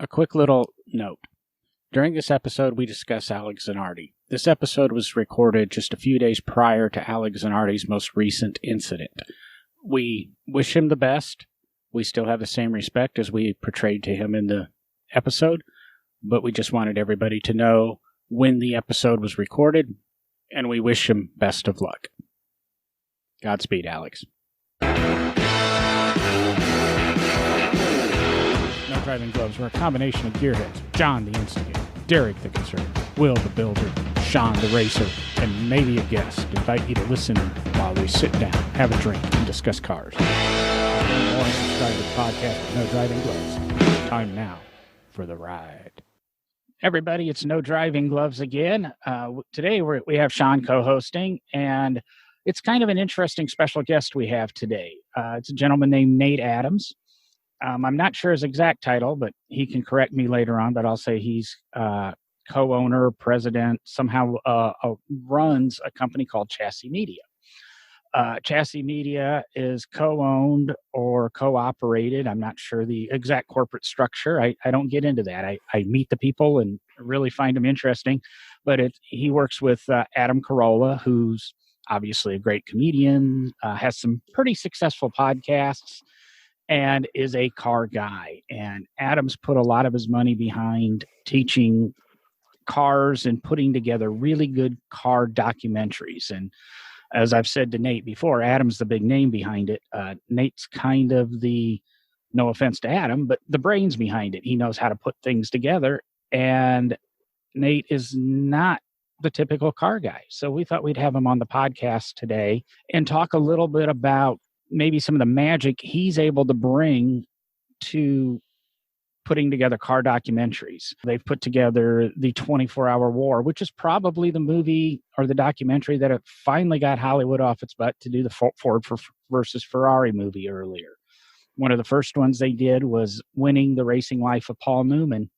A quick little note. During this episode, we discuss Alex Zanardi. This episode was recorded just a few days prior to Alex Zanardi's most recent incident. We wish him the best. We still have the same respect as we portrayed to him in the episode, but we just wanted everybody to know when the episode was recorded, and we wish him best of luck. Godspeed, Alex. No Driving Gloves were a combination of gearheads: John the Instigator, Derek the Conservative, Will the Builder, Sean the Racer, and maybe a guest. Invite you to listen while we sit down, have a drink, and discuss cars. Learn more and subscribe to the podcast with No Driving Gloves. Time now for the ride. Everybody, it's No Driving Gloves again. Today we have Sean co-hosting, and it's kind of an interesting special guest we have today. It's a gentleman named Nate Adams. I'm not sure his exact title, but he can correct me later on, but I'll say he's co-owner, president, somehow runs a company called Chassy Media. Chassy Media is co-owned or co-operated. I'm not sure the exact corporate structure. I don't get into that. I meet the people and really find them interesting, but he works with Adam Carolla, who's obviously a great comedian, has some pretty successful podcasts, and is a car guy. And Adam's put a lot of his money behind teaching cars and putting together really good car documentaries. And as I've said to Nate before, Adam's the big name behind it. Nate's kind of the, no offense to Adam, but the brains behind it. He knows how to put things together. And Nate is not the typical car guy. So we thought we'd have him on the podcast today and talk a little bit about maybe some of the magic he's able to bring to putting together car documentaries. They've put together the 24-Hour War, which is probably the movie or the documentary that finally got Hollywood off its butt to do the Ford versus Ferrari movie earlier. One of the first ones they did was Winning the Racing Life of Paul Newman.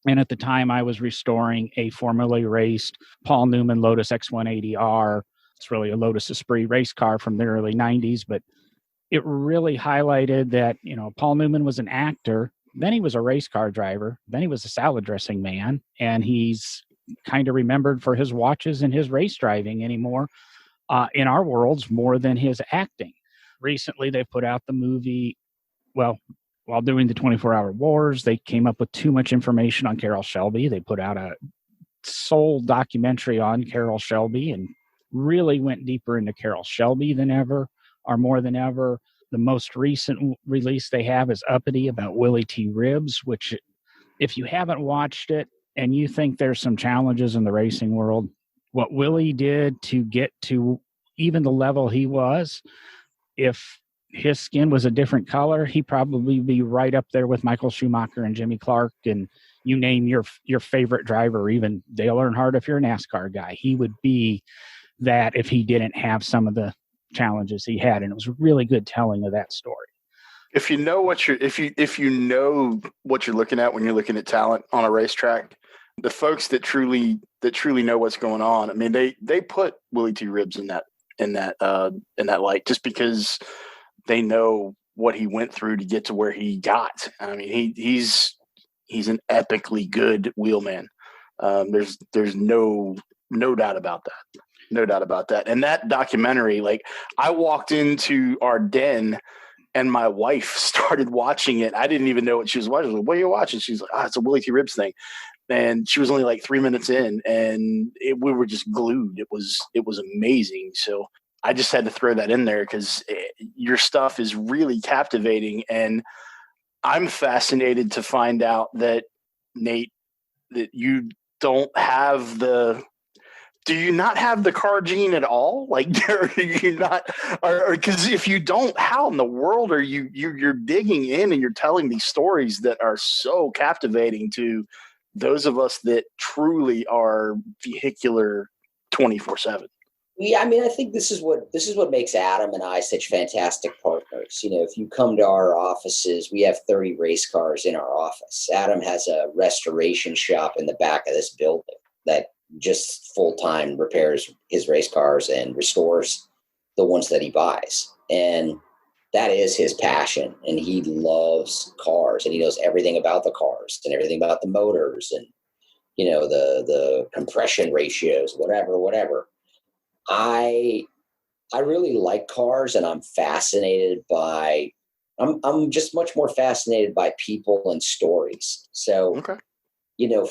And at the time, I was restoring a formerly raced Paul Newman Lotus X180R. It's really a Lotus Esprit race car from the early 90s, but it really highlighted that, Paul Newman was an actor. Then he was a race car driver. Then he was a salad dressing man. And he's kind of remembered for his watches and his race driving anymore in our worlds more than his acting. Recently, they put out the movie, while doing the 24-Hour Wars, they came up with too much information on Carroll Shelby. They put out a sole documentary on Carroll Shelby and really went deeper into Carroll Shelby than ever, or more than ever. The most recent release they have is Uppity about Willie T. Ribbs, which, if you haven't watched it and you think there's some challenges in the racing world, what Willie did to get to even the level he was, if his skin was a different color, he'd probably be right up there with Michael Schumacher and Jimmy Clark, and you name your favorite driver, even Dale Earnhardt if you're a NASCAR guy. He would be that if he didn't have some of the challenges he had, and it was really good telling of that story. If you know what if you know what you're looking at when you're looking at talent on a racetrack, the folks that truly know what's going on, I mean, they put Willie T. Ribbs in that light just because they know what he went through to get to where he got. I mean, he's an epically good wheelman. There's no doubt about that. No doubt about that. And that documentary, like, I walked into our den and my wife started watching it. I didn't even know what she was watching. I was like, what are you watching? She's like, it's a Willie T. Ribbs thing. And she was only like 3 minutes in, and we were just glued. It was amazing. So I just had to throw that in there because your stuff is really captivating. And I'm fascinated to find out that, Nate, that you don't have do you not have the car gene at all? Like, are you not, or because if you don't, how in the world are you're digging in and you're telling these stories that are so captivating to those of us that truly are vehicular 24/7? Yeah, I mean, I think this is what makes Adam and I such fantastic partners. If you come to our offices, we have 30 race cars in our office. Adam has a restoration shop in the back of this building that just full-time repairs his race cars and restores the ones that he buys. And that is his passion, and he loves cars, and he knows everything about the cars and everything about the motors and, the compression ratios, whatever. I really like cars, and I'm fascinated by, I'm just much more fascinated by people and stories. So, Okay.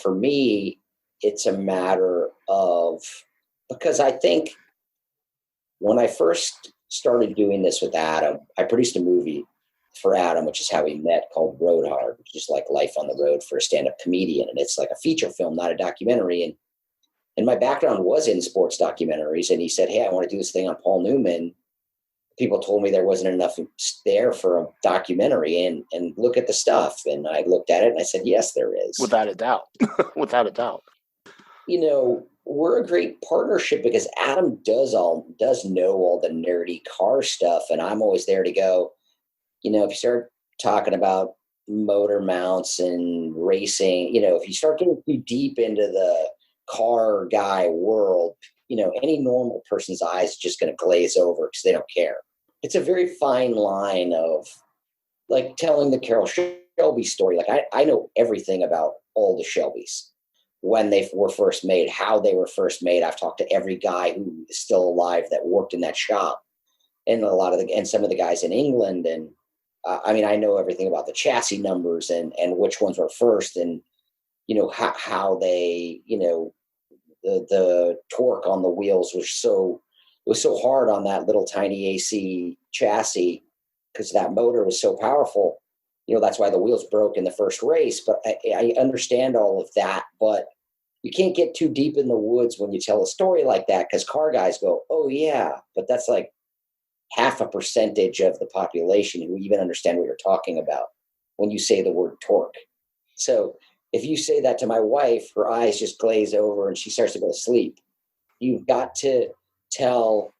For me, it's a matter of, because I think when I first started doing this with Adam, I produced a movie for Adam, which is how we met, called Road Hard, which is like life on the road for a stand-up comedian. And it's like a feature film, not a documentary. And my background was in sports documentaries. And he said, hey, I want to do this thing on Paul Newman. People told me there wasn't enough there for a documentary, and look at the stuff. And I looked at it and I said, yes, there is. Without a doubt. Without a doubt. We're a great partnership because Adam does know all the nerdy car stuff. And I'm always there to go, if you start talking about motor mounts and racing, if you start getting too deep into the car guy world, any normal person's eyes are just going to glaze over because they don't care. It's a very fine line of like telling the Carroll Shelby story. Like I know everything about all the Shelbys, when they were first made, how they were first made. I've talked to every guy who is still alive that worked in that shop, and and some of the guys in England. And I know everything about the chassis numbers and which ones were first, and how they, the torque on the wheels was so hard on that little tiny AC chassis because that motor was so powerful. That's why the wheels broke in the first race. But I understand all of that, but you can't get too deep in the woods when you tell a story like that, because car guys go, oh yeah, but that's like half a percentage of the population who even understand what you're talking about when you say the word torque. So if you say that to my wife, her eyes just glaze over and she starts to go to sleep. You've got to tell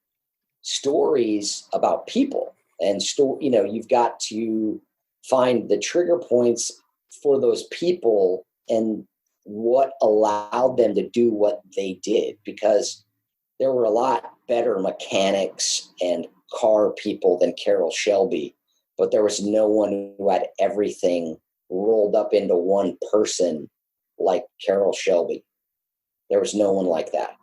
stories about people, and you've got to find the trigger points for those people and what allowed them to do what they did, because there were a lot better mechanics and car people than Carroll Shelby, but there was no one who had everything rolled up into one person like Carroll Shelby. There was no one like that.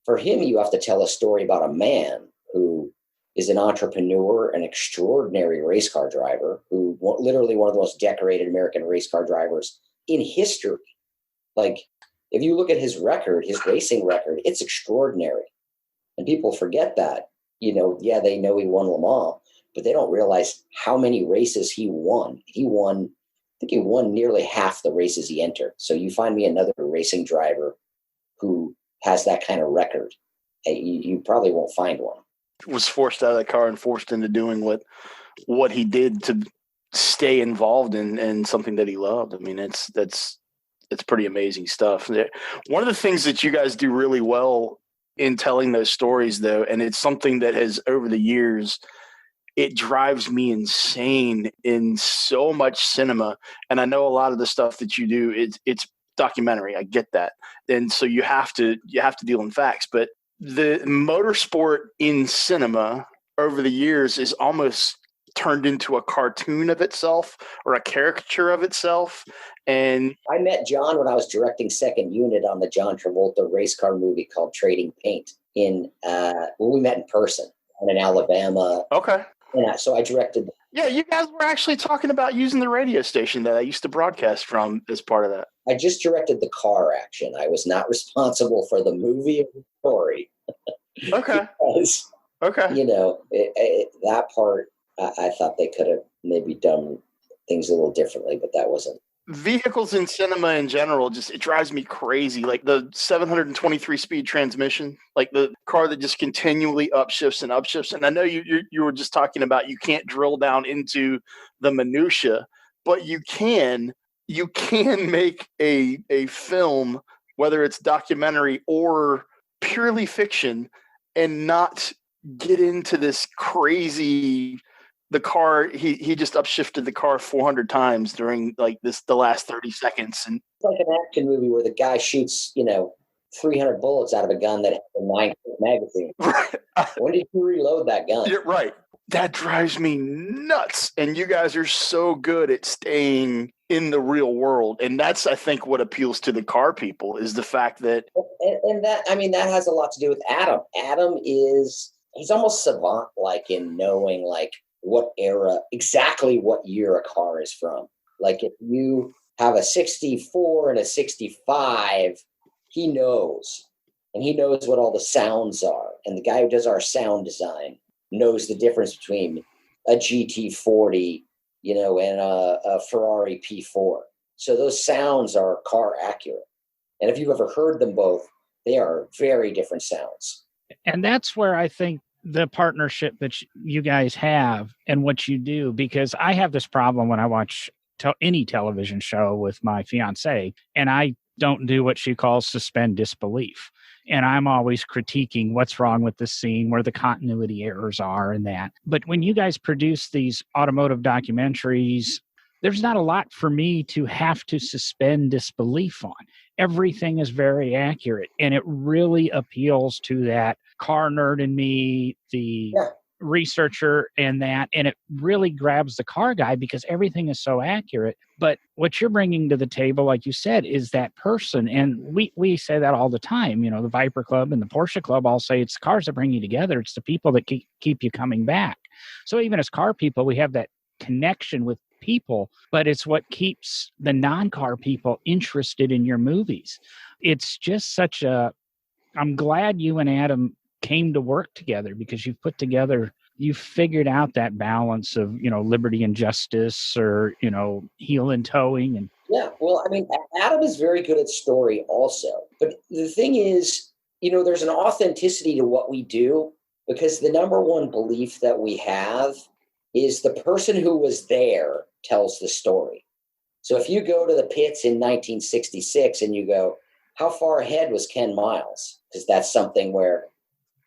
For him, you have to tell a story about a man who is an entrepreneur, an extraordinary race car driver, who literally one of the most decorated American race car drivers in history. Like, if you look at his record, his racing record, it's extraordinary. And people forget that. They know he won Le Mans, but they don't realize how many races he won. I think he won nearly half the races he entered. So you find me another racing driver who has that kind of record. You probably won't find one. Was forced out of the car and forced into doing what he did to stay involved in something that he loved. I mean, it's pretty amazing stuff. One of the things that you guys do really well in telling those stories, though, and it's something that has over the years, it drives me insane in so much cinema. And I know a lot of the stuff that you do, it's documentary. I get that. And so you have to deal in facts, but the motorsport in cinema over the years is almost turned into a cartoon of itself or a caricature of itself. And I met John when I was directing Second Unit on the John Travolta race car movie called Trading Paint we met in person in Alabama. Okay. And so I directed. Yeah, you guys were actually talking about using the radio station that I used to broadcast from as part of that. I just directed the car action. I was not responsible for the movie or the story. Okay. Because, okay. That part, I thought they could have maybe done things a little differently, but that wasn't. Vehicles in cinema in general, it drives me crazy. Like the 723 speed transmission, like the car that just continually upshifts and upshifts. And I know you were just talking about you can't drill down into the minutia, but you can make a film, whether it's documentary or purely fiction, and not get into this crazy. The car, he just upshifted the car 400 times during the last 30 seconds. And it's like an action movie where the guy shoots, 300 bullets out of a gun that has a 9 magazine. Right. When did you reload that gun? You're right. That drives me nuts. And you guys are so good at staying in the real world. And that's, I think, what appeals to the car people is the fact that. And that, I mean, that has a lot to do with Adam. Adam he's almost savant-like in knowing like what era, exactly what year a car is from. Like if you have a 64 and a 65, he knows. And he knows what all the sounds are. And the guy who does our sound design knows the difference between a GT40, and a Ferrari P4. So those sounds are car accurate. And if you've ever heard them both, they are very different sounds. And that's where I think the partnership that you guys have and what you do, because I have this problem when I watch any television show with my fiance, and I don't do what she calls suspend disbelief. And I'm always critiquing what's wrong with the scene, where the continuity errors are and that. But when you guys produce these automotive documentaries, there's not a lot for me to have to suspend disbelief on. Everything is very accurate, and it really appeals to that car nerd in me, the researcher and that, and it really grabs the car guy because everything is so accurate. But what you're bringing to the table, like you said, is that person. And we say that all the time. The Viper Club and the Porsche Club all say it's the cars that bring you together. It's the people that keep you coming back. So even as car people, we have that connection with people, but it's what keeps the non-car people interested in your movies. It's just I'm glad you and Adam came to work together, because you've figured out that balance of, liberty and justice, or, heel and towing. And yeah, well, I mean, Adam is very good at story also. But the thing is, there's an authenticity to what we do, because the number one belief that we have is the person who was there tells the story. So if you go to the pits in 1966 and you go, how far ahead was Ken Miles? Because that's something where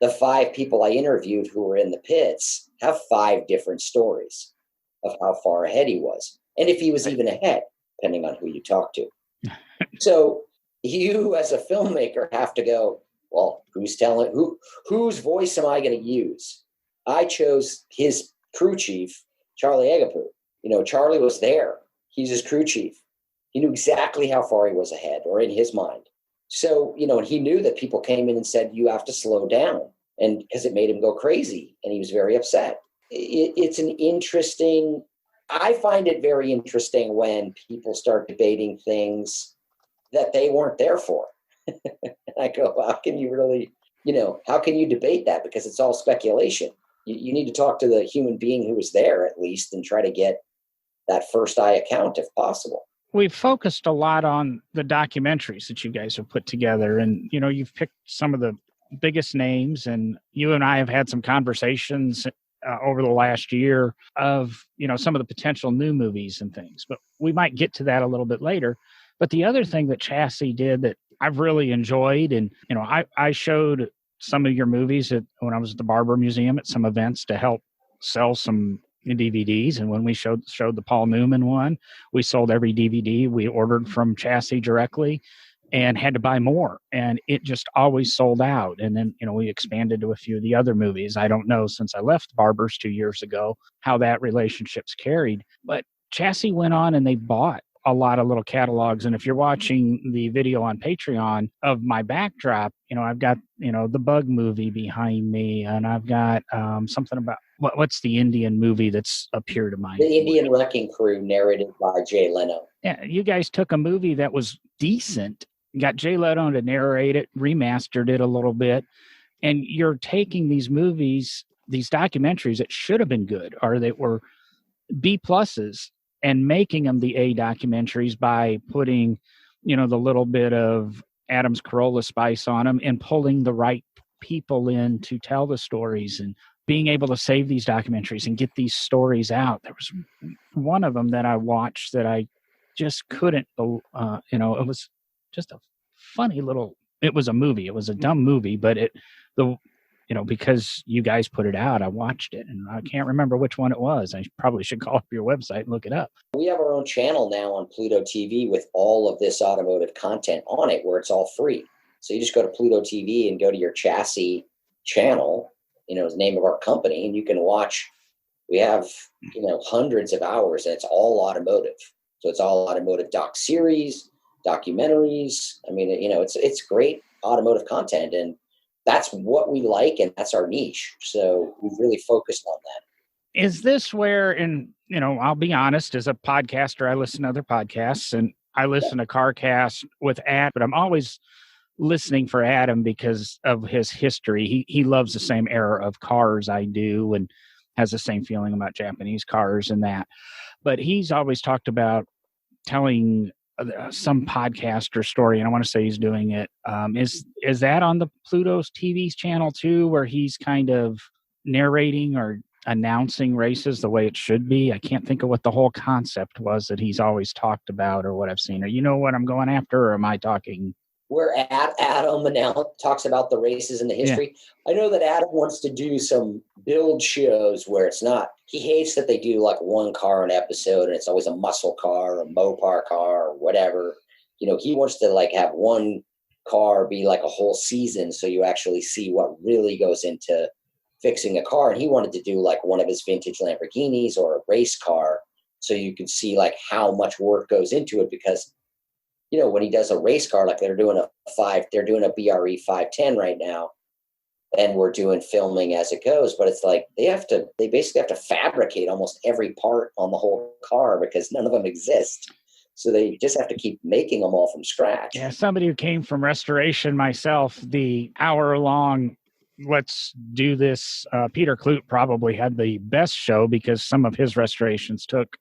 the 5 people I interviewed who were in the pits have 5 different stories of how far ahead he was. And if he was even ahead, depending on who you talk to. So you as a filmmaker have to go, well, whose voice am I going to use? I chose his crew chief, Charlie Agapoo. Charlie was there. He's his crew chief. He knew exactly how far he was ahead, or in his mind. So, and he knew that people came in and said, you have to slow down, and because it made him go crazy, and he was very upset. I find it very interesting when people start debating things that they weren't there for. And I go, how can you really, how can you debate that? Because it's all speculation. You need to talk to the human being who was there at least, and try to get that first eye account if possible. We've focused a lot on the documentaries that you guys have put together, and you've picked some of the biggest names, and you and I have had some conversations over the last year of some of the potential new movies and things, but we might get to that a little bit later. But the other thing that Chassy did that I've really enjoyed, and I showed some of your movies when I was at the Barber Museum at some events to help sell some DVDs. And when we showed the Paul Newman one, we sold every DVD we ordered from Chassy directly and had to buy more. And it just always sold out. And then, we expanded to a few of the other movies. I don't know, since I left Barber's 2 years ago, how that relationship's carried. But Chassy went on and they bought a lot of little catalogs. And if you're watching the video on Patreon of my backdrop, I've got, the Bug movie behind me, and I've got something about what's the Indian movie that's appeared to mind? The Indian Wrecking Crew, narrated by Jay Leno. Yeah, you guys took a movie that was decent, got Jay Leno to narrate it, remastered it a little bit, and you're taking these movies, these documentaries that should have been good, or that were B pluses, and making them the A documentaries by putting, the little bit of Adam Carolla spice on them, and pulling the right people in to tell the stories, and being able to save these documentaries and get these stories out. There was one of them that I watched that I just couldn't, it was just a funny it was a movie. It was a dumb movie, but because you guys put it out, I watched it, and I can't remember which one it was. I probably should call up your website and look it up. We have our own channel now on Pluto TV with all of this automotive content on it, where it's all free. So you just go to Pluto TV and go to your Chassy channel, the name of our company, and you can watch We have, hundreds of hours, and it's all automotive. So it's all automotive doc series, documentaries. I mean, it's great automotive content, and that's what we like, and that's our niche. So we've really focused on that. Is this where, and I'll be honest, as a podcaster, I listen to other podcasts and I listen to CarCast with Adam, but I'm always listening for Adam because of his history. He loves the same era of cars I do and has the same feeling about Japanese cars and that. But he's always talked about telling some podcast or story, and I want to say he's doing it. Is that on the Pluto's TV's channel too, where he's kind of narrating or announcing races the way it should be? I can't think of what the whole concept was that he's always talked about or what I've seen. Or you know what I'm going after, or am I talking? Where Adam now talks about the races and the history. Yeah. I know that Adam wants to do some build shows where it's not, he hates that they do like one car an episode and it's always a muscle car or a Mopar car or whatever. He wants to like have one car be like a whole season, so you actually see what really goes into fixing a car. And he wanted to do like one of his vintage Lamborghinis or a race car, so you could see like how much work goes into it, because when he does a race car, like they're doing a BRE 510 right now, and we're doing filming as it goes, but it's like they basically have to fabricate almost every part on the whole car because none of them exist. So they just have to keep making them all from scratch. Yeah, somebody who came from restoration myself, the hour-long, let's do this, Peter Kloot probably had the best show because some of his restorations took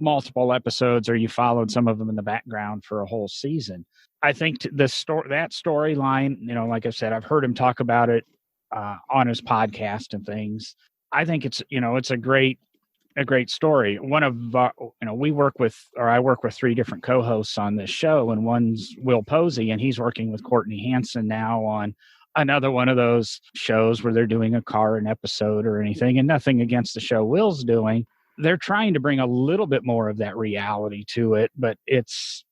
multiple episodes, or you followed some of them in the background for a whole season. I think that storyline, like I said, I've heard him talk about it on his podcast and things. I think it's a great story. One of I work with 3 different co-hosts on this show, and one's Will Posey, and he's working with Courtney Hanson now on another one of those shows where they're doing a car an episode or anything, and nothing against the show Will's doing. They're trying to bring a little bit more of that reality to it, but it's,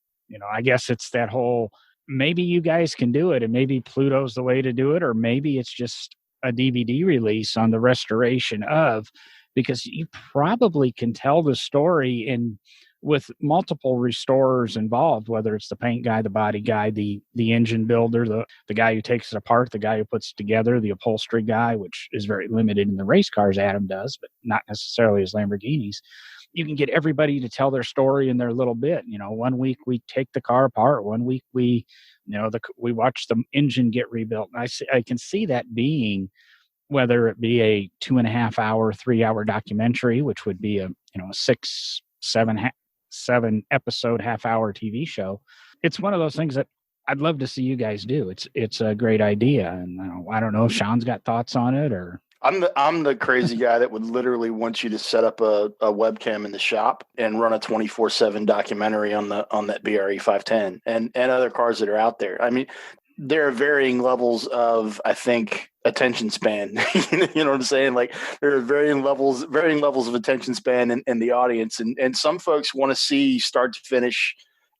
I guess it's that whole, maybe you guys can do it and maybe Pluto's the way to do it, or maybe it's just a DVD release on the restoration of, because you probably can tell the story with multiple restorers involved, whether it's the paint guy, the body guy, the engine builder, the guy who takes it apart, the guy who puts it together, the upholstery guy, which is very limited in the race cars Adam does, but not necessarily his Lamborghinis. You can get everybody to tell their story in their little bit. 1 week we take the car apart. 1 week we watch the engine get rebuilt. And I can see that being, whether it be a 2.5 hour, 3 hour documentary, which would be a 6, 7 episode half-hour TV show. It's one of those things that I'd love to see you guys do. It's a great idea, and I don't know if Sean's got thoughts on it, or I'm the crazy guy that would literally want you to set up a webcam in the shop and run a 24/7 documentary on that BRE 510 and other cars that are out there. I mean, there are varying levels of, I think, attention span. You know what I'm saying? Like, there are varying levels of attention span in the audience. And some folks want to see start to finish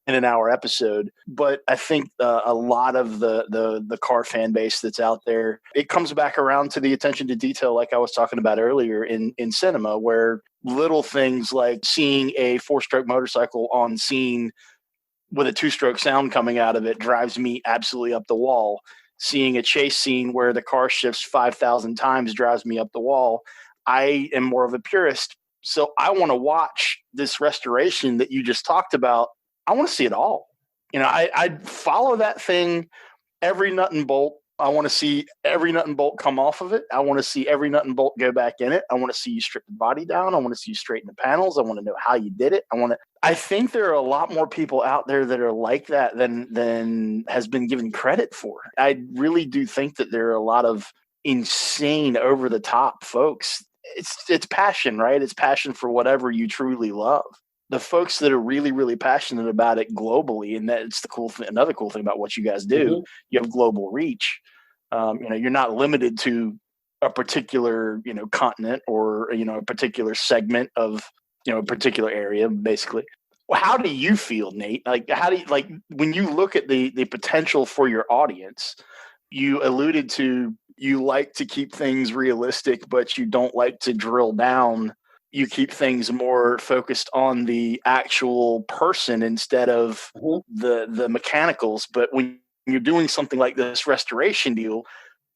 in an hour episode. But I think a lot of the car fan base that's out there, it comes back around to the attention to detail, like I was talking about earlier in cinema, where little things like seeing a 4-stroke motorcycle on scene with a 2-stroke sound coming out of it drives me absolutely up the wall. Seeing a chase scene where the car shifts 5,000 times drives me up the wall. I am more of a purist, so I want to watch this restoration that you just talked about. I want to see it all. I follow that thing, every nut and bolt. I want to see every nut and bolt come off of it. I want to see every nut and bolt go back in it. I want to see you strip the body down. I want to see you straighten the panels. I want to know how you did it. I think there are a lot more people out there that are like that than has been given credit for. I really do think that there are a lot of insane, over the top folks. It's passion, right? It's passion for whatever you truly love. The folks that are really, really passionate about it globally, and that's the cool thing. Another cool thing about what you guys do, mm-hmm. You have global reach. You're not limited to a particular, continent or, a particular segment of, a particular area, basically. Well, how do you feel, Nate? When you look at the potential for your audience, you alluded to, you like to keep things realistic, but you don't like to drill down you keep things more focused on the actual person instead of the mechanicals. But when you're doing something like this restoration deal,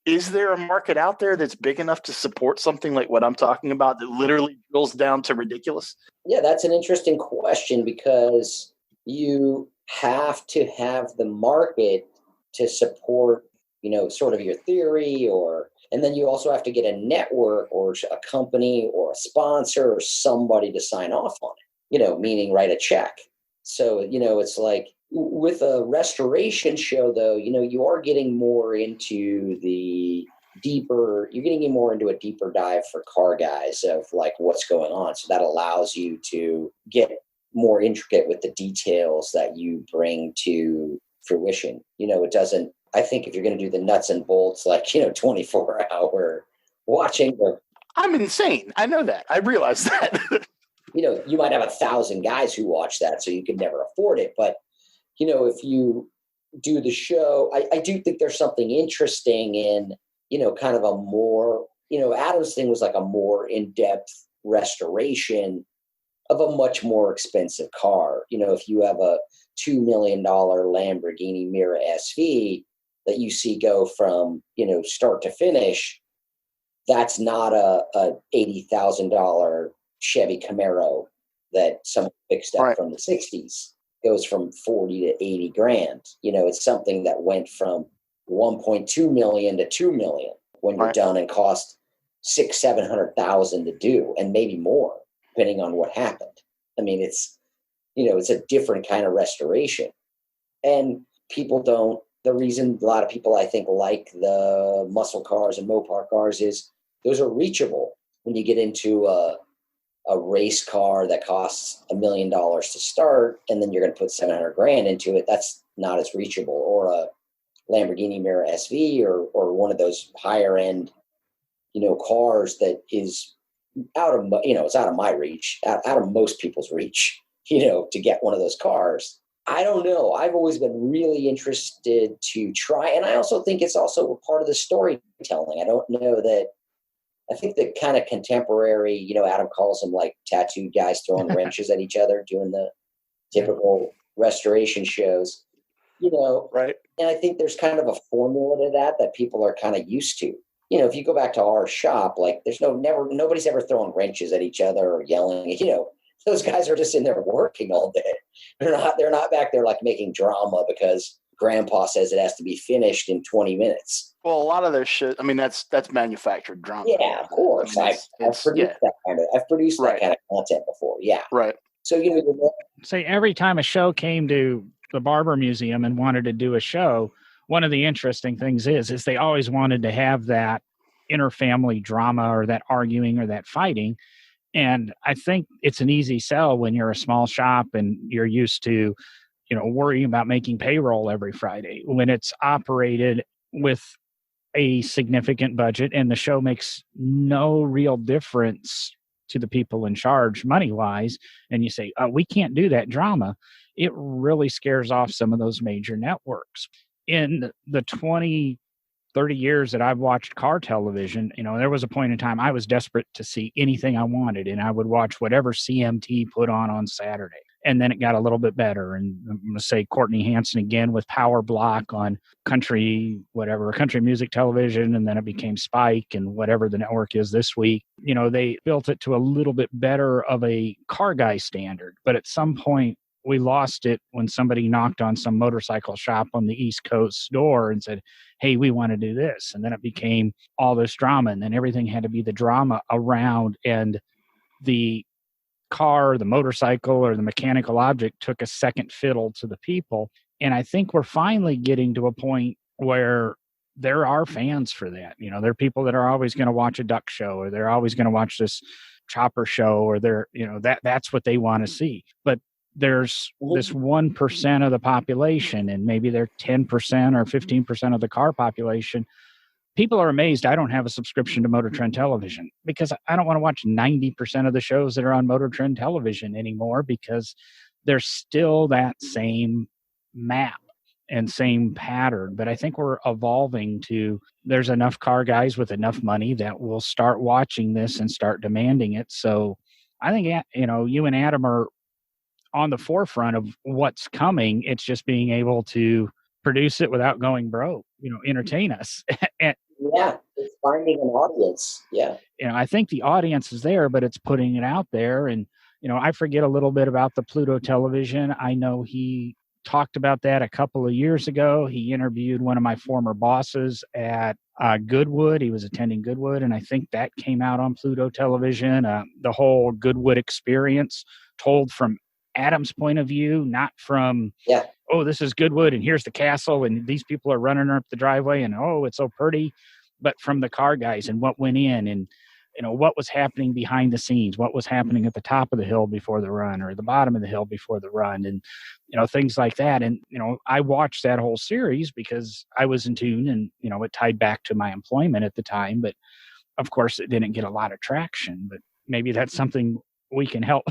is there a market out there that's big enough to support something like what I'm talking about that literally drills down to ridiculous? Yeah, that's an interesting question, because you have to have the market to support, sort of your theory, and then you also have to get a network or a company or a sponsor or somebody to sign off on it, meaning write a check. So, it's like with a restoration show, though, you are getting more into you're getting more into a deeper dive for car guys of like what's going on. So that allows you to get more intricate with the details that you bring to fruition. It doesn't, I think if you're going to do the nuts and bolts, like, 24-hour watching, I'm insane. I know that. I realize that. You might have 1,000 guys who watch that, so you could never afford it. But, if you do the show, I do think there's something interesting in, kind of a more, Adam's thing was like a more in-depth restoration of a much more expensive car. If you have a $2 million Lamborghini Mira SV that you see go from, start to finish, that's not a $80,000 Chevy Camaro that someone fixed up from the 60s. It goes from 40 to 80 grand. It's something that went from 1.2 million to 2 million when you're done, and cost 600,000-700,000 to do, and maybe more, depending on what happened. I mean, it's a different kind of restoration. And the reason a lot of people, I think, like the muscle cars and Mopar cars is those are reachable. When you get into a race car that costs $1 million to start, and then you're going to put 700 grand into it, that's not as reachable. Or a Lamborghini Mira SV, or one of those higher end, cars that is out of, it's out of my reach, out of most people's reach, to get one of those cars. I don't know. I've always been really interested to try. And I also think it's also a part of the storytelling. I think the kind of contemporary, Adam calls them like tattooed guys throwing wrenches at each other, doing the typical restoration shows, Right. And I think there's kind of a formula to that people are kind of used to. If you go back to our shop, like nobody's ever throwing wrenches at each other or yelling, those guys are just in there working all day. They're not back there like making drama because grandpa says it has to be finished in 20 minutes. Well, a lot of those shit, I mean, that's manufactured drama. Yeah, of course. I've produced that kind of content before. Yeah. Right. So, say every time a show came to the Barber Museum and wanted to do a show, one of the interesting things is they always wanted to have that interfamily drama or that arguing or that fighting. And I think it's an easy sell when you're a small shop and you're used to, worrying about making payroll every Friday. When it's operated with a significant budget and the show makes no real difference to the people in charge money-wise, and you say, we can't do that drama, it really scares off some of those major networks. In the 20, 30 years that I've watched car television, there was a point in time I was desperate to see anything I wanted, and I would watch whatever CMT put on Saturday. And then it got a little bit better. And I'm going to say Courtney Hanson again with Power Block on country music television. And then it became Spike and whatever the network is this week. They built it to a little bit better of a car guy standard. But at some point, we lost it when somebody knocked on some motorcycle shop on the East Coast door and said, hey, we want to do this. And then it became all this drama. And then everything had to be the drama around, and the car, the motorcycle, or the mechanical object took a second fiddle to the people. And I think we're finally getting to a point where there are fans for that. There are people that are always going to watch a duck show, or they're always going to watch this chopper show, or that's what they want to see. But there's this 1% of the population, and maybe they're 10% or 15% of the car population. People are amazed I don't have a subscription to Motor Trend Television, because I don't want to watch 90% of the shows that are on Motor Trend Television anymore, because there's still that same map and same pattern. But I think we're evolving to, there's enough car guys with enough money that will start watching this and start demanding it. So I think, you and Adam are on the forefront of what's coming. It's just being able to produce it without going broke, entertain us. And, Yeah, it's finding an audience. Yeah. I think the audience is there, but it's putting it out there. And, I forget a little bit about the Pluto television. I know he talked about that a couple of years ago. He interviewed one of my former bosses at Goodwood. He was attending Goodwood, and I think that came out on Pluto television. The whole Goodwood experience told from Adam's point of view, not from, oh, this is Goodwood, and here's the castle, and these people are running up the driveway, and oh, it's so pretty, but from the car guys and what went in, and what was happening behind the scenes, what was happening at the top of the hill before the run or the bottom of the hill before the run, and things like that. And I watched that whole series because I was in tune, and it tied back to my employment at the time. But of course, it didn't get a lot of traction. But maybe that's something we can help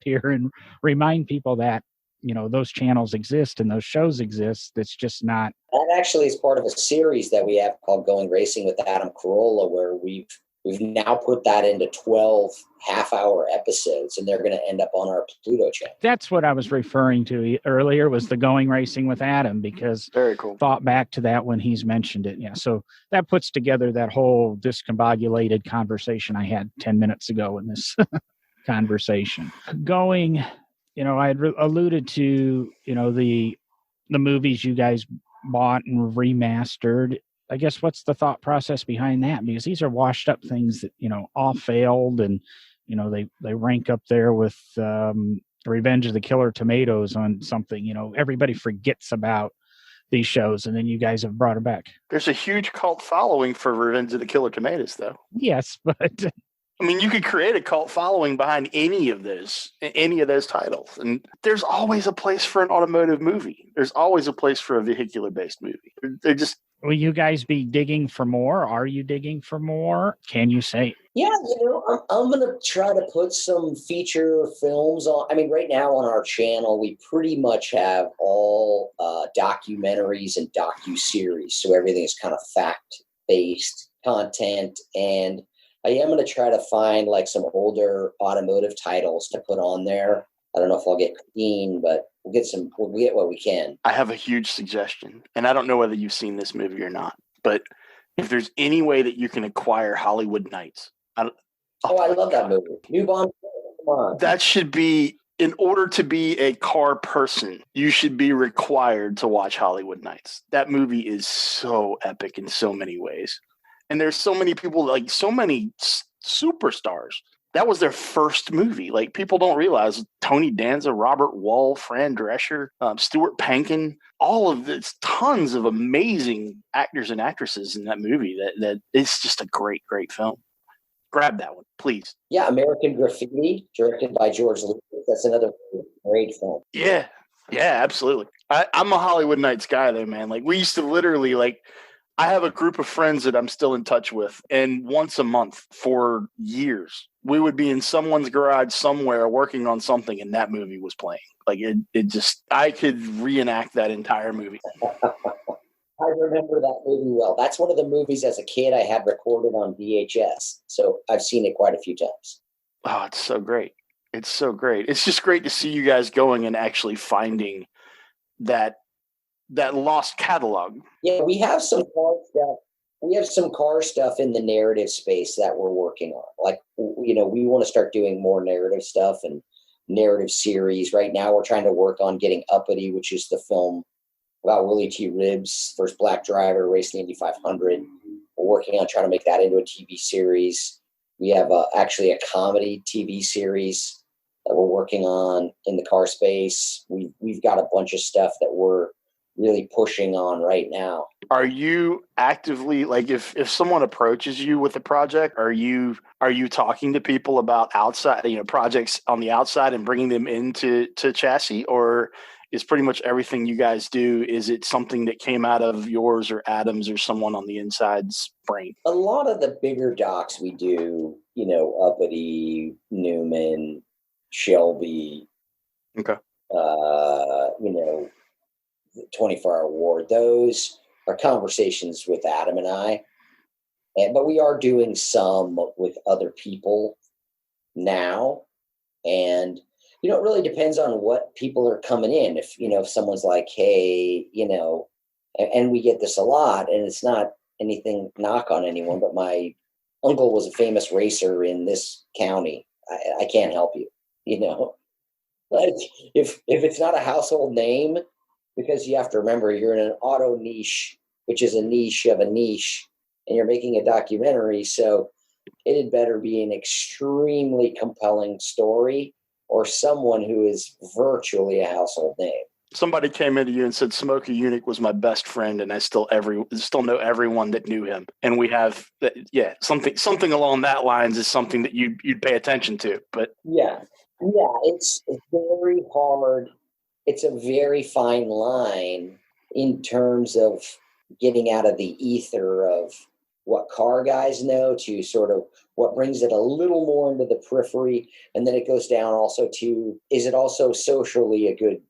here and remind people that those channels exist and those shows exist. That's just not. That actually is part of a series that we have called Going Racing with Adam Carolla, where we've now put that into 12 half-hour episodes, and they're going to end up on our Pluto channel. That's what I was referring to earlier, was the Going Racing with Adam, because very cool. Thought back to that when he's mentioned it. Yeah, so that puts together that whole discombobulated conversation I had 10 minutes ago in this conversation. Going, I had alluded to, the movies you guys bought and remastered. I guess what's the thought process behind that? Because these are washed up things that, all failed, and, they rank up there with Revenge of the Killer Tomatoes on something, everybody forgets about these shows, and then you guys have brought it back. There's a huge cult following for Revenge of the Killer Tomatoes, though. Yes, but I mean, you could create a cult following behind any of those titles. And there's always a place for an automotive movie. There's always a place for a vehicular-based movie. They're just... Will you guys be digging for more? Are you digging for more? Can you say? Yeah, I'm going to try to put some feature films on. I mean, right now on our channel, we pretty much have all documentaries and docu-series. So everything is kind of fact-based content. And I am going to try to find like some older automotive titles to put on there. I don't know if I'll get clean, but we'll get what we can. I have a huge suggestion, and I don't know whether you've seen this movie or not, but if there's any way that you can acquire Hollywood Nights. I love that movie. New Bond. Come on. That should be, in order to be a car person, you should be required to watch Hollywood Nights. That movie is so epic in so many ways. And there's so many people, like so many superstars. That was their first movie. Like, people don't realize Tony Danza, Robert Wall, Fran Drescher, Stuart Pankin, all of this, tons of amazing actors and actresses in that movie. That it's just a great, great film. Grab that one, please. Yeah, American Graffiti, directed by George Lucas. That's another great film. Yeah, absolutely. I'm a Hollywood Nights guy, though, man. Like, we used to literally, like, I have a group of friends that I'm still in touch with, and once a month for years, we would be in someone's garage somewhere working on something, and that movie was playing. Like, it just, I could reenact that entire movie. I remember that movie well. That's one of the movies as a kid I had recorded on VHS. So I've seen it quite a few times. Oh, it's so great. It's so great. It's just great to see you guys going and actually finding that lost catalog. Yeah, we have some car stuff. We have some car stuff in the narrative space that we're working on. Like, we want to start doing more narrative stuff and narrative series. Right now, we're trying to work on getting Uppity, which is the film about Willie T. Ribbs, first black driver, racing the Indy 500. We're working on trying to make that into a TV series. We have actually a comedy TV series that we're working on in the car space. We've got a bunch of stuff that we're really pushing on right now. Are you actively, like, if someone approaches you with a project, are you talking to people about outside, projects on the outside and bringing them into Chassy, or is pretty much everything you guys do, is it something that came out of yours or Adam's or someone on the inside's brain? A lot of the bigger docs we do, Uppity, Newman, Shelby, okay, 24-hour war. Those are conversations with Adam and I. But we are doing some with other people now. And, it really depends on what people are coming in. If someone's like, hey, and we get this a lot, and it's not anything knock on anyone, but my uncle was a famous racer in this county. I can't help you, Like if it's not a household name, because you have to remember you're in an auto niche, which is a niche of a niche, and you're making a documentary, so it had better be an extremely compelling story or someone who is virtually a household name. Somebody came into you and said Smokey Unique was my best friend, and I still know everyone that knew him. And we have something along that lines is something that you'd pay attention to. But it's very hard. It's a very fine line in terms of getting out of the ether of what car guys know to sort of what brings it a little more into the periphery. And then it goes down also to, is it also socially a good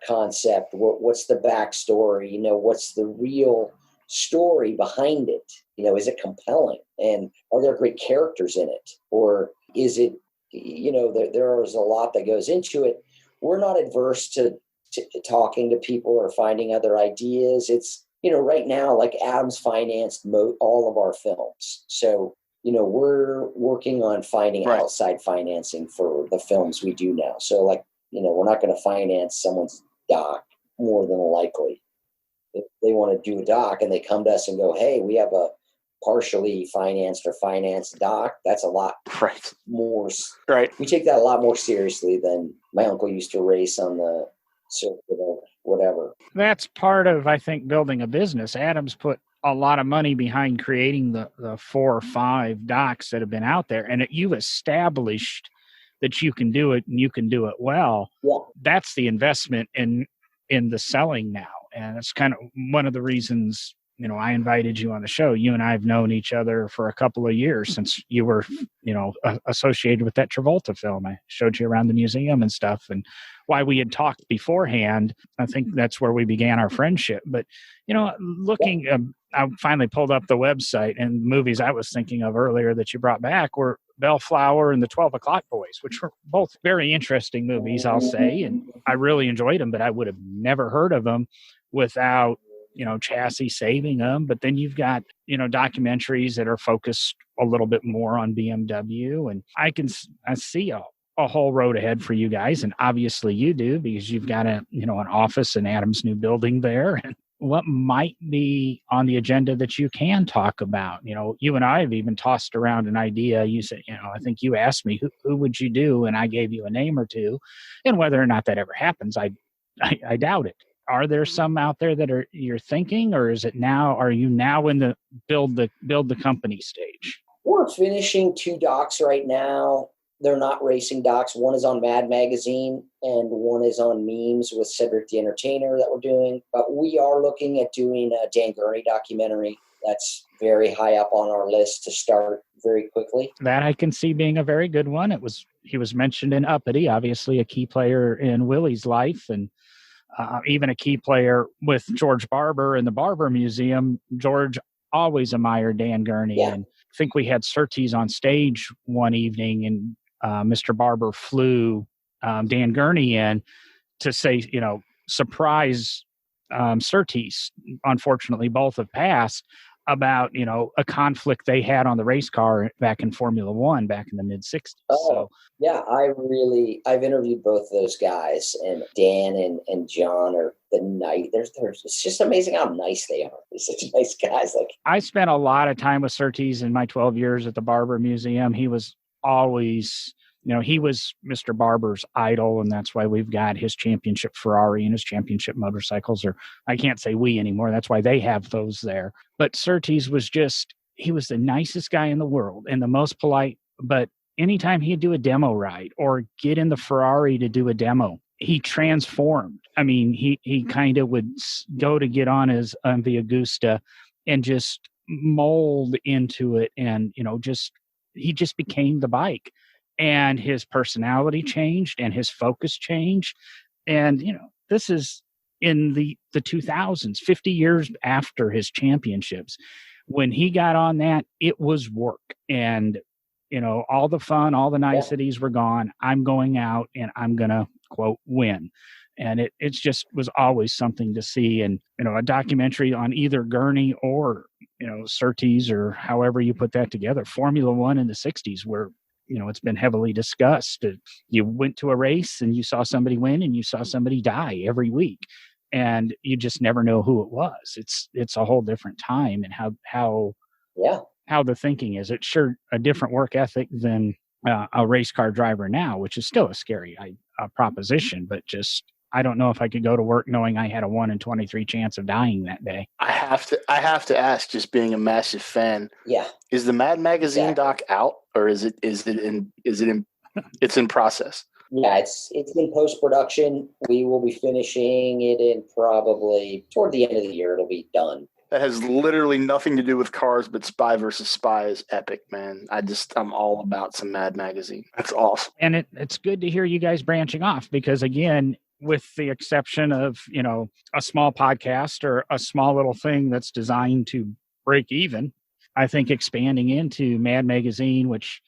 concept? What's the backstory? What's the real story behind it? Is it compelling? And are there great characters in it? Or is it, there's a lot that goes into it. We're not adverse to talking to people or finding other ideas. It's, right now, like Adam's financed all of our films. So, we're working on finding outside financing for the films we do now. So like, we're not going to finance someone's doc more than likely. If they want to do a doc and they come to us and go, hey, we have a partially financed or financed doc, that's a lot more. Right. We take that a lot more seriously than my uncle used to race on the circuit or whatever. That's part of, I think, building a business. Adam's put a lot of money behind creating the 4 or 5 docs that have been out there, and you've established that you can do it and you can do it well. Yeah. That's the investment in the selling now. And it's kind of one of the reasons, I invited you on the show. You and I have known each other for a couple of years since you were, associated with that Travolta film. I showed you around the museum and stuff, and why we had talked beforehand. I think that's where we began our friendship. But, looking, I finally pulled up the website, and movies I was thinking of earlier that you brought back were Bellflower and the 12 O'Clock Boys, which were both very interesting movies, I'll say. And I really enjoyed them, but I would have never heard of them without, Chassy saving them. But then you've got, documentaries that are focused a little bit more on BMW. And I see a whole road ahead for you guys. And obviously you do, because you've got an office in Adam's new building there. And what might be on the agenda that you can talk about? You and I have even tossed around an idea. You said, I think you asked me, who would you do? And I gave you a name or two. And whether or not that ever happens, I doubt it. Are there some out there that you're thinking, or are you now in the build the company stage? We're finishing 2 docs right now. They're not racing docs. One is on Mad Magazine and one is on memes with Cedric the Entertainer that we're doing. But we are looking at doing a Dan Gurney documentary. That's very high up on our list to start very quickly. That I can see being a very good one. He was mentioned in Uppity, obviously a key player in Willie's life, and even a key player with George Barber in the Barber Museum. George always admired Dan Gurney. Yeah. And I think we had Surtees on stage one evening, and Mr. Barber flew Dan Gurney in to say, surprise Surtees. Unfortunately, both have passed, about, a conflict they had on the race car back in Formula One back in the mid-'60s. Oh, yeah, I've interviewed both of those guys, and Dan and John are the nice. It's just amazing how nice they are. They're such nice guys. I spent a lot of time with Surtees in my 12 years at the Barber Museum. He was always, he was Mr. Barber's idol, and that's why we've got his championship Ferrari and his championship motorcycles, or I can't say we anymore. That's why they have those there. But Surtees he was the nicest guy in the world and the most polite. But anytime he'd do a demo ride or get in the Ferrari to do a demo, he transformed. I mean, he kind of would go to get on the Augusta and just mold into it. And, he just became the bike. And his personality changed and his focus changed. And, this is in the 2000s, 50 years after his championships. When he got on that, it was work. And all the fun, all the niceties were gone. I'm going out and I'm going to, quote, win. And it just was always something to see. And, a documentary on either Gurney or, Surtees, or however you put that together, Formula One in the 60s, where, it's been heavily discussed. You went to a race and you saw somebody win and you saw somebody die every week. And you just never know who it was. It's a whole different time, and how the thinking is. It's sure a different work ethic than a race car driver now, which is still a scary proposition. But just, I don't know if I could go to work knowing I had a 1 in 23 chance of dying that day. I have to ask, just being a massive fan. Yeah. Is the Mad Magazine doc out, or is it in it's in process? Yeah, it's in post-production. We will be finishing it in probably toward the end of the year. It'll be done. That has literally nothing to do with cars, but Spy versus Spy is epic, man. I'm all about some Mad Magazine. That's awesome. And it's good to hear you guys branching off, because again, with the exception of, a small podcast or a small little thing that's designed to break even, I think expanding into Mad Magazine, which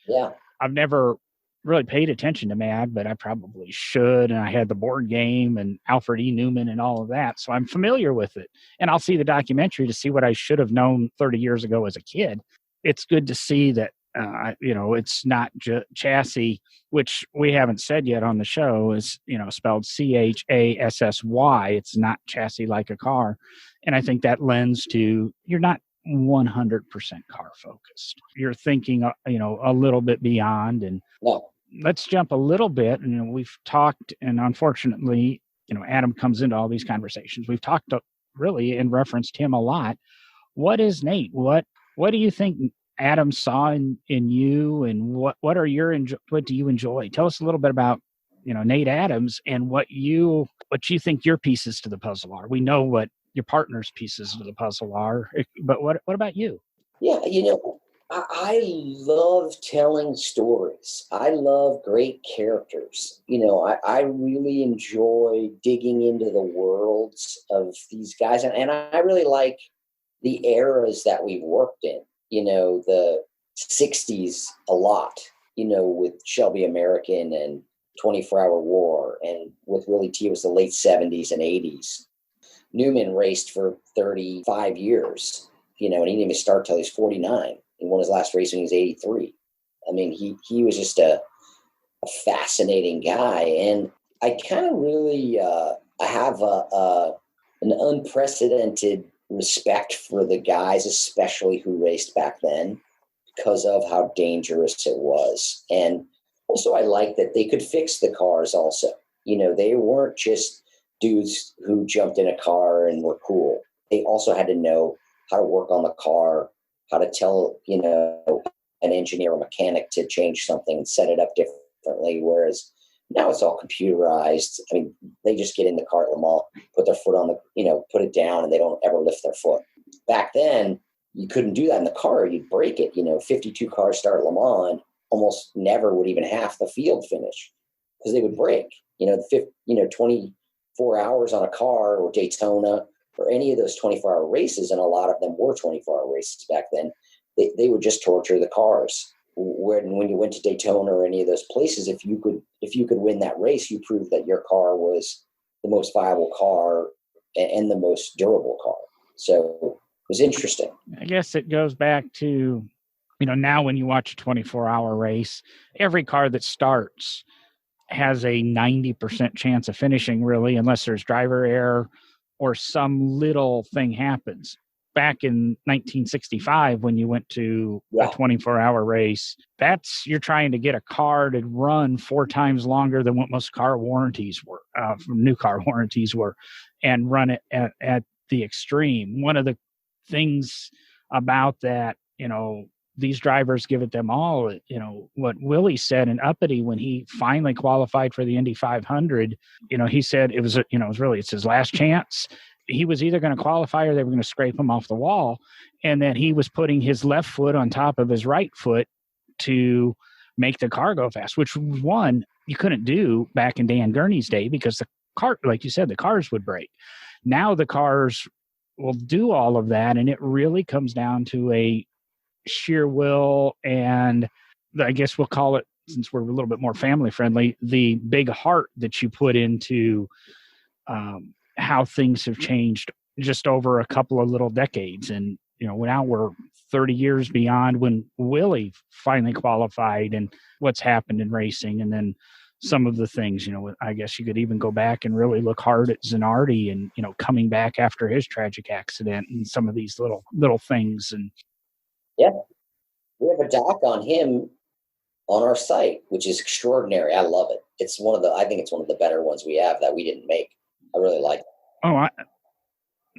I've never really paid attention to Mad, but I probably should. And I had the board game and Alfred E. Newman and all of that. So I'm familiar with it. And I'll see the documentary to see what I should have known 30 years ago as a kid. It's good to see that, it's not Chassy, which we haven't said yet on the show, is, spelled Chassy. It's not chassis like a car. And I think that lends to, you're not 100% car focused. You're thinking, a little bit beyond. And let's jump a little bit. And we've talked, and unfortunately, Adam comes into all these conversations. We've talked really and referenced him a lot. What is Nate? What do you think Adam saw in you, and what do you enjoy? Tell us a little bit about, Nate Adams, and what you think your pieces to the puzzle are. We know what your partner's pieces to the puzzle are, but what about you? Yeah, I love telling stories. I love great characters. I really enjoy digging into the worlds of these guys. And I really like the eras that we've worked in, the 60s a lot, with Shelby American and 24-Hour War. And with Willie T, it was the late 70s and 80s. Newman raced for 35 years, and he didn't even start till he was 49. He won his last race when he was 83. I mean, he was just a fascinating guy. And I kind of really I have an unprecedented respect for the guys, especially who raced back then, because of how dangerous it was. And also I like that they could fix the cars also. They weren't just dudes who jumped in a car and were cool. They also had to know how to work on the car, how to tell, an engineer or mechanic to change something and set it up differently. Whereas now it's all computerized. I mean, they just get in the car at Le Mans, put their foot on put it down, and they don't ever lift their foot. Back then, you couldn't do that in the car. You'd break it. 52 cars start at Le Mans, and almost never would even half the field finish because they would break. 24 hours on a car, or Daytona, or any of those 24-hour races, and a lot of them were 24-hour races back then, they would just torture the cars. When you went to Daytona or any of those places, if you could win that race, you proved that your car was the most viable car and the most durable car. So it was interesting. I guess it goes back to, now when you watch a 24-hour race, every car that starts has a 90% chance of finishing, really, unless there's driver error or some little thing happens. Back in 1965, when you went to a 24-hour race, you're trying to get a car to run 4 times longer than what most car warranties were, new car warranties were, and run it at the extreme. One of the things about that, these drivers give it them all. What Willie said in Uppity when he finally qualified for the Indy 500, he said it was it's his last chance. He was either going to qualify or they were going to scrape him off the wall. And that he was putting his left foot on top of his right foot to make the car go fast, which one you couldn't do back in Dan Gurney's day because the car, like you said, the cars would break. Now the cars will do all of that. And it really comes down to a sheer will and I guess we'll call it, since we're a little bit more family friendly, the big heart that you put into how things have changed just over a couple of little decades. And, now we're 30 years beyond when Willie finally qualified and what's happened in racing. And then some of the things, I guess you could even go back and really look hard at Zanardi and, coming back after his tragic accident and some of these little things. And yeah, we have a doc on him on our site, which is extraordinary. I love it. I think it's one of the better ones we have that we didn't make. I really like it. Oh,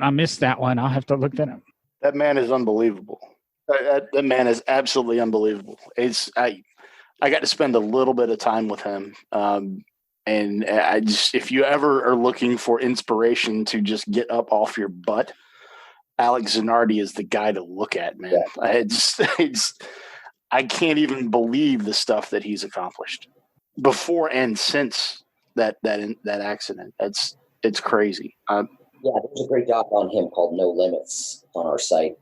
I missed that one. I'll have to look that up. That man is unbelievable. That man is absolutely unbelievable. I got to spend a little bit of time with him. And if you ever are looking for inspiration to just get up off your butt, Alex Zanardi is the guy to look at, man. Yeah. I can't even believe the stuff that he's accomplished before and since that accident. It's crazy. Yeah, there's a great doc on him called No Limits on our site.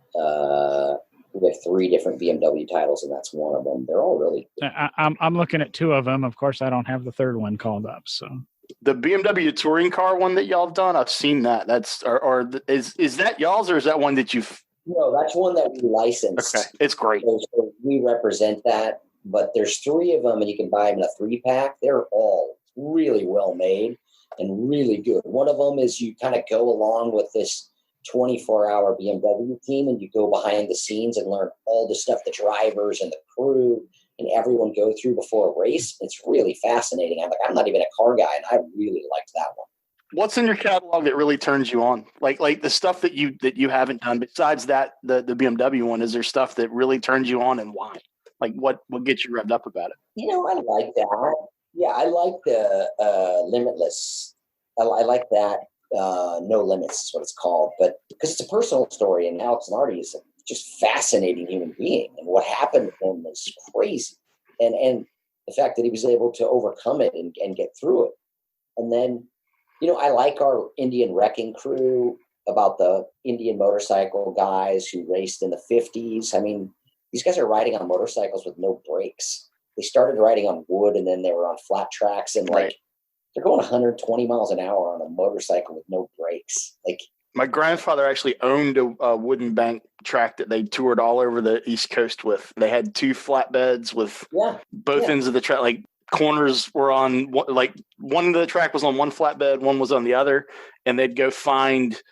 We have 3 different BMW titles, and that's one of them. They're all really good. I'm looking at 2 of them. Of course, I don't have the third one called up. So the BMW touring car one that y'all have done, I've seen that. Is that y'all's, or is that one that you've? No, that's one that we licensed. Okay, it's great. So we represent that, but there's 3 of them, and you can buy them in a 3-pack. They're all really well made and really good. One of them is you kind of go along with this 24-hour BMW team, and you go behind the scenes and learn all the stuff the drivers and the crew and everyone go through before a race. It's really fascinating. I'm not even a car guy, and I really liked that one. What's in your catalog that really turns you on? Like the stuff that you haven't done besides that, the BMW one, is there stuff that really turns you on, and why? Like what gets you revved up about it? I like that. Yeah, I like the Limitless. I like that. No Limits is what it's called, but because it's a personal story, and Alex Zanardi is a just fascinating human being, and what happened to him is crazy, and the fact that he was able to overcome it and get through it. And then, I like our Indian Wrecking Crew, about the Indian motorcycle guys who raced in the 50s. I mean, these guys are riding on motorcycles with no brakes. They started riding on wood, and then they were on flat tracks, and right. They're going 120 miles an hour on a motorcycle with no brakes. My grandfather actually owned a wooden bank track that they toured all over the East Coast with. They had 2 flatbeds with both ends of the track. Like corners were on, like one of the track was on one flatbed, one was on the other, and they'd go find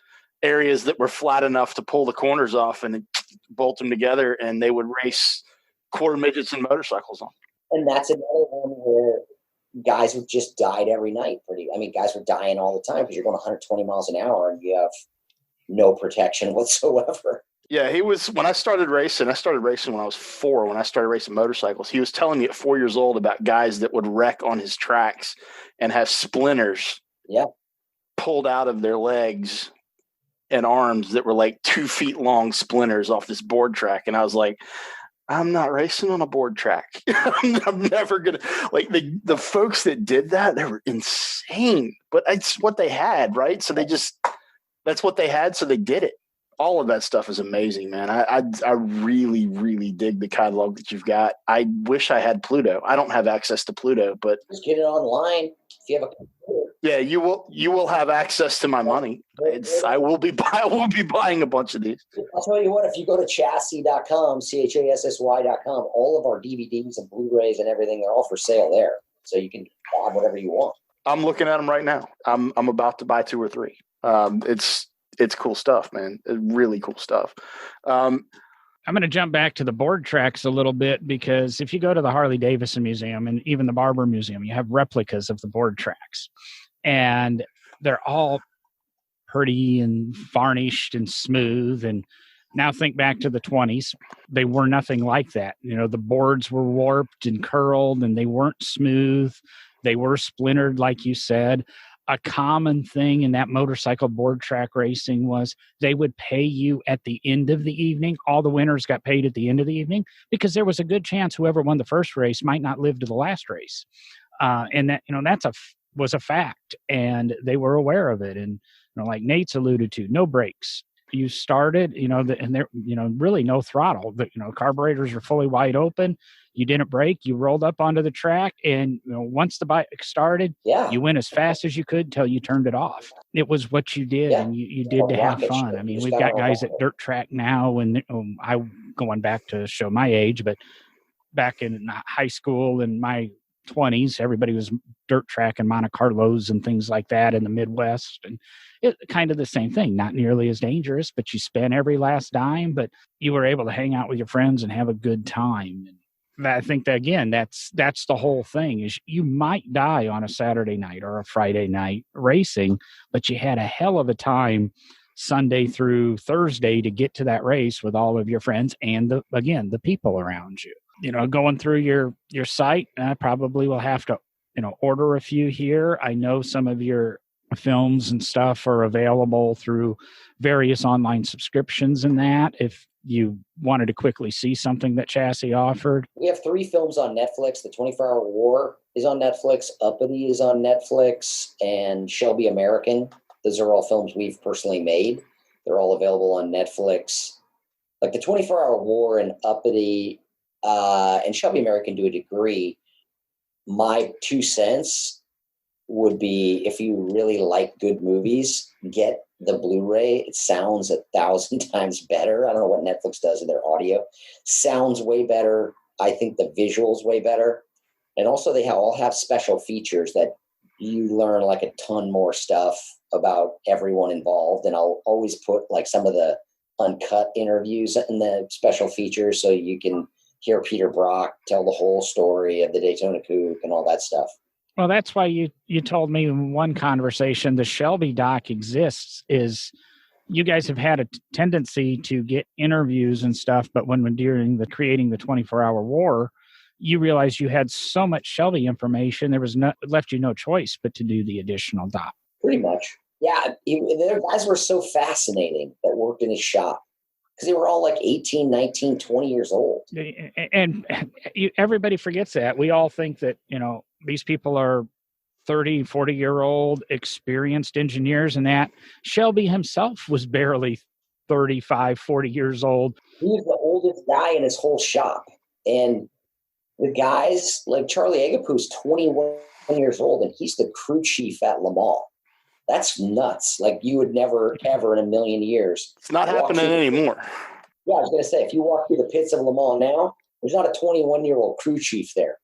areas that were flat enough to pull the corners off and bolt them together, and they would race quarter midgets and motorcycles on. And that's another one where guys have just died every night. Guys were dying all the time because you're going 120 miles an hour and you have no protection whatsoever. Yeah, when I started racing when I was 4, when I started racing motorcycles. He was telling me at 4 years old about guys that would wreck on his tracks and have splinters pulled out of their legs and arms that were like 2 feet long splinters off this board track. And I was like, I'm not racing on a board track. I'm never going to, like, the folks that did that, they were insane, but it's what they had, right? So that's what they had. So they did it. All of that stuff is amazing, man. I really, really dig the catalog that you've got. I wish I had Pluto. I don't have access to Pluto, but just get it online. If you have a computer. Yeah, you will have access to my money. I will be buying a bunch of these. I'll tell you what, if you go to chassy.com, CHASSY.com, all of our DVDs and Blu-rays and everything, they're all for sale there. So you can buy whatever you want. I'm looking at them right now. I'm about to buy 2 or 3. It's cool stuff, man. It's really cool stuff. I'm going to jump back to the board tracks a little bit, because if you go to the Harley Davidson Museum and even the Barber Museum, you have replicas of the board tracks, and they're all pretty and varnished and smooth. And now think back to the 20s. They were nothing like that. The boards were warped and curled, and they weren't smooth. They were splintered, like you said. A common thing in that motorcycle board track racing was they would pay you at the end of the evening. All the winners got paid at the end of the evening, because there was a good chance whoever won the first race might not live to the last race. And that, was a fact, and they were aware of it. And like Nate's alluded to, no brakes. You started, and there, really no throttle. The, carburetors are fully wide open. You didn't brake. You rolled up onto the track, and once the bike started, you went as fast as you could until you turned it off. It was what you did, and you did to have fun. I mean, we've got guys at dirt track now, and I going back to show my age, but back in high school in my 20s, everybody was dirt track and Monte Carlos and things like that in the Midwest, and it kind of the same thing. Not nearly as dangerous, but you spent every last dime, but you were able to hang out with your friends and have a good time. And I think that, again, that's the whole thing, is you might die on a Saturday night or a Friday night racing, but you had a hell of a time Sunday through Thursday to get to that race with all of your friends and the people around you. Going through your site, I probably will have to, order a few here. I know some of your films and stuff are available through various online subscriptions and that, if you wanted to quickly see something that Chassy offered. We have 3 films on Netflix. The 24-Hour War is on Netflix. Uppity is on Netflix, and Shelby American. Those are all films we've personally made. They're all available on Netflix. Like the 24-Hour War and Uppity, and Shelby American to a degree. My 2 cents would be, if you really like good movies, get the Blu-ray. It sounds 1,000 times better. I don't know what Netflix does in their audio. Sounds way better. I think the visuals way better. And also they all have special features that you learn like a ton more stuff about everyone involved. And I'll always put like some of the uncut interviews in the special features, so you can hear Peter Brock tell the whole story of the Daytona Coupe and all that stuff. Well, that's why you told me in one conversation the Shelby doc exists, is you guys have had a tendency to get interviews and stuff, but when during creating the 24-Hour War, you realized you had so much Shelby information, there was left you no choice but to do the additional doc. Pretty much. Yeah, their guys were so fascinating that worked in his shop, because they were all like 18, 19, 20 years old. And everybody forgets that. We all think that, these people are 30, 40-year-old experienced engineers, and that Shelby himself was barely 35, 40 years old. He was the oldest guy in his whole shop. And the guys like Charlie Agapou's 21 years old, and he's the crew chief at Le Mans. That's nuts. Like, you would never, ever in a million years. It's not happening anymore. Yeah, I was going to say, if you walk through the pits of Le Mans now, there's not a 21-year-old crew chief there.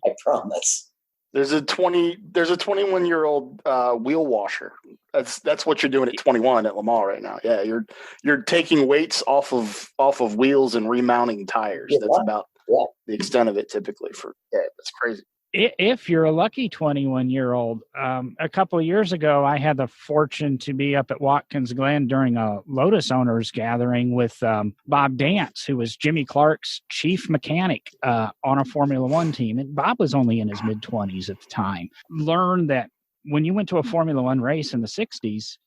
I promise. There's a 21-year-old wheel washer. That's what you're doing at 21 at Le Mans right now. Yeah, you're taking weights off of wheels and remounting tires. Yeah, that's about the extent of it typically. That's crazy. If you're a lucky 21-year-old, a couple of years ago, I had the fortune to be up at Watkins Glen during a Lotus owners gathering with Bob Dance, who was Jimmy Clark's chief mechanic on a Formula One team. And Bob was only in his mid-20s at the time. Learned that when you went to a Formula One race in the 60s,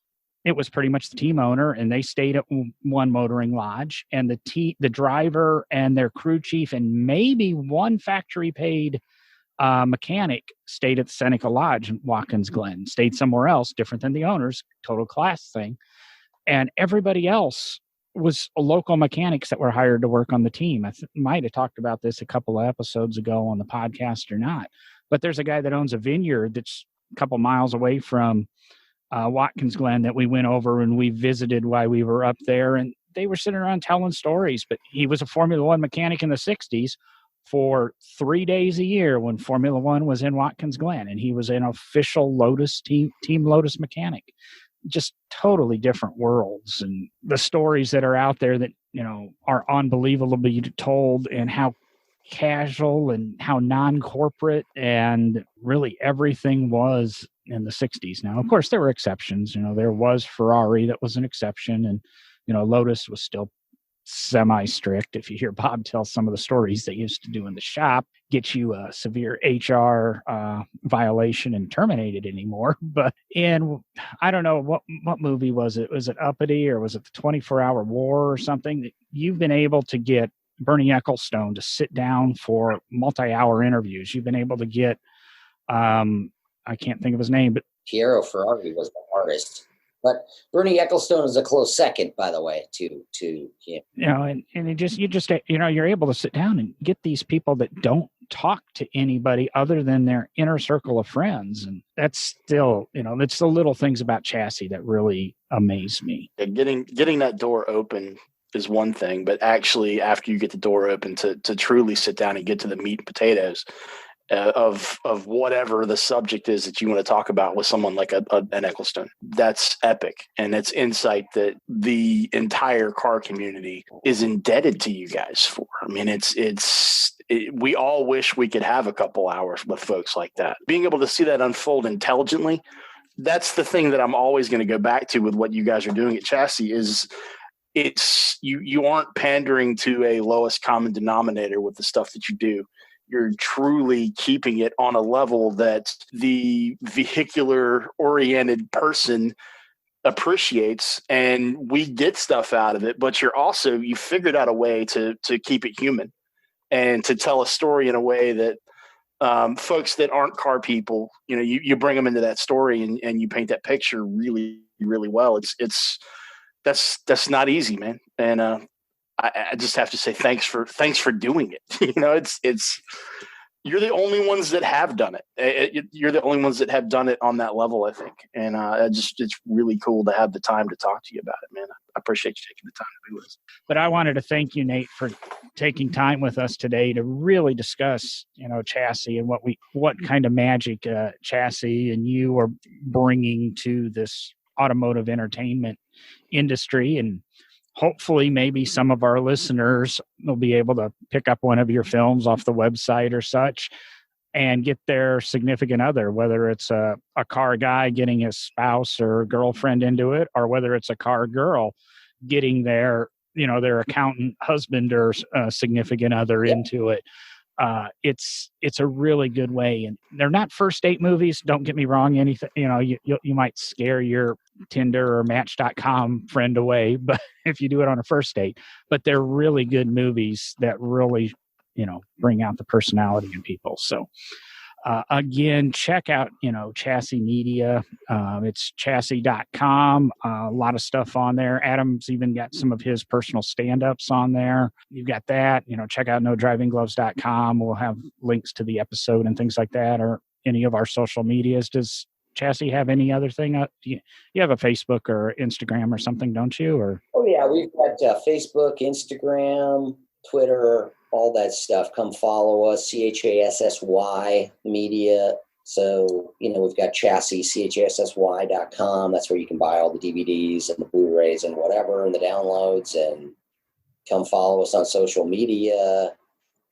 it was pretty much the team owner, and they stayed at one motoring lodge, and the driver and their crew chief and maybe one factory-paid mechanic stayed at the Seneca Lodge in Watkins Glen, stayed somewhere else, different than the owners, total class thing. And everybody else was local mechanics that were hired to work on the team. I might have talked about this a couple of episodes ago on the podcast or not, but there's a guy that owns a vineyard that's a couple miles away from Watkins Glen that we went over and we visited while we were up there, and they were sitting around telling stories. But he was a Formula One mechanic in the 60s for 3 days a year when Formula One was in Watkins Glen, and he was an official Lotus team Lotus mechanic. Just totally different worlds, and the stories that are out there that, are unbelievably told, and how casual and how non-corporate and really everything was in the 60s. Now, of course, there were exceptions. There was Ferrari that was an exception, and, Lotus was still semi-strict. If you hear Bob tell some of the stories they used to do in the shop, get you a severe HR violation and terminated anymore. But I don't know, what movie was it? Was it Uppity, or was it the 24-Hour War or something? You've been able to get Bernie Ecclestone to sit down for multi-hour interviews. You've been able to get, I can't think of his name, but Piero Ferrari was the artist. But Bernie Ecclestone is a close second, by the way, to him. You know, and you just you know, you're able to sit down and get these people that don't talk to anybody other than their inner circle of friends, and that's still, you know, it's the little things about Chassy that really amaze me. Yeah, getting that door open is one thing, but actually after you get the door open to truly sit down and get to the meat and potatoes of whatever the subject is that you want to talk about with someone like an Ecclestone, that's epic. And it's insight that the entire car community is indebted to you guys for. I mean, we all wish we could have a couple hours with folks like that. Being able to see that unfold intelligently, that's the thing that I'm always going to go back to with what you guys are doing at Chassy is you aren't pandering to a lowest common denominator with the stuff that you do. You're truly keeping it on a level that the vehicular oriented person appreciates, and we get stuff out of it, but you figured out a way to keep it human and to tell a story in a way that folks that aren't car people, you know, you bring them into that story and you paint that picture really, really well. That's not easy, man. And I just have to say thanks for doing it. You know, it's you're the only ones that have done it. You're the only ones that have done it on that level, I think. And it's really cool to have the time to talk to you about it, man. I appreciate you taking the time to do this. But I wanted to thank you, Nate, for taking time with us today to really discuss, you know, Chassy and what kind of magic Chassy and you are bringing to this automotive entertainment industry. And hopefully maybe some of our listeners will be able to pick up one of your films off the website or such and get their significant other, whether it's a car guy getting his spouse or girlfriend into it, or whether it's a car girl getting their accountant husband or significant other into it. It's a really good way, and they're not first date movies. Don't get me wrong. Anything, you know, you might scare your Tinder or Match.com friend away, but if you do it on a first date, but they're really good movies that really, you know, bring out the personality in people. So, again, check out, you know, Chassy Media. It's chassy.com. A lot of stuff on there. Adam's even got some of his personal stand-ups on there. You've got that. You know, check out nodrivinggloves.com. We'll have links to the episode and things like that, or any of our social medias. Does Chassy have any other thing? You have a Facebook or Instagram or something, don't you? Or Oh, yeah. We've got Facebook, Instagram, Twitter, all that stuff. Come follow us, CHASSY Media. So, you know, we've got Chassy, CHASSY.com. That's where you can buy all the DVDs and the Blu-rays and whatever and the downloads. And come follow us on social media.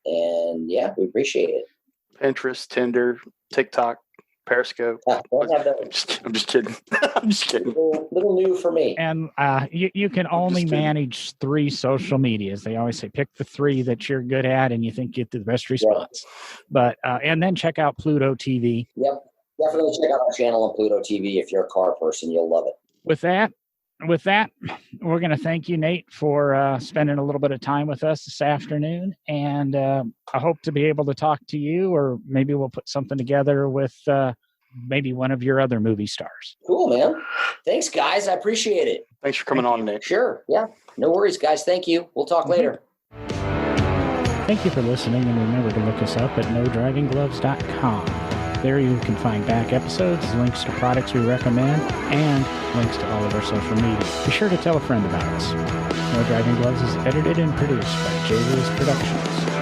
And yeah, we appreciate it. Pinterest, Tinder, TikTok, Periscope. Don't have that. I'm just kidding. I'm just kidding. Little new for me. And you can only manage 3 social medias. They always say pick the 3 that you're good at and you think get the best response. But and then check out Pluto TV. Yep. Definitely check out our channel on Pluto TV. If you're a car person, you'll love it. With that, we're going to thank you, Nate, for spending a little bit of time with us this afternoon. And I hope to be able to talk to you, or maybe we'll put something together with maybe one of your other movie stars. Cool, man. Thanks, guys. I appreciate it. Thanks for coming on, Nate. Sure. Yeah. No worries, guys. Thank you. We'll talk later. Thank you for listening, and remember to look us up at nodrivinggloves.com. There you can find back episodes, links to products we recommend, and links to all of our social media. Be sure to tell a friend about us. No Driving Gloves is edited and produced by J. Lewis Productions.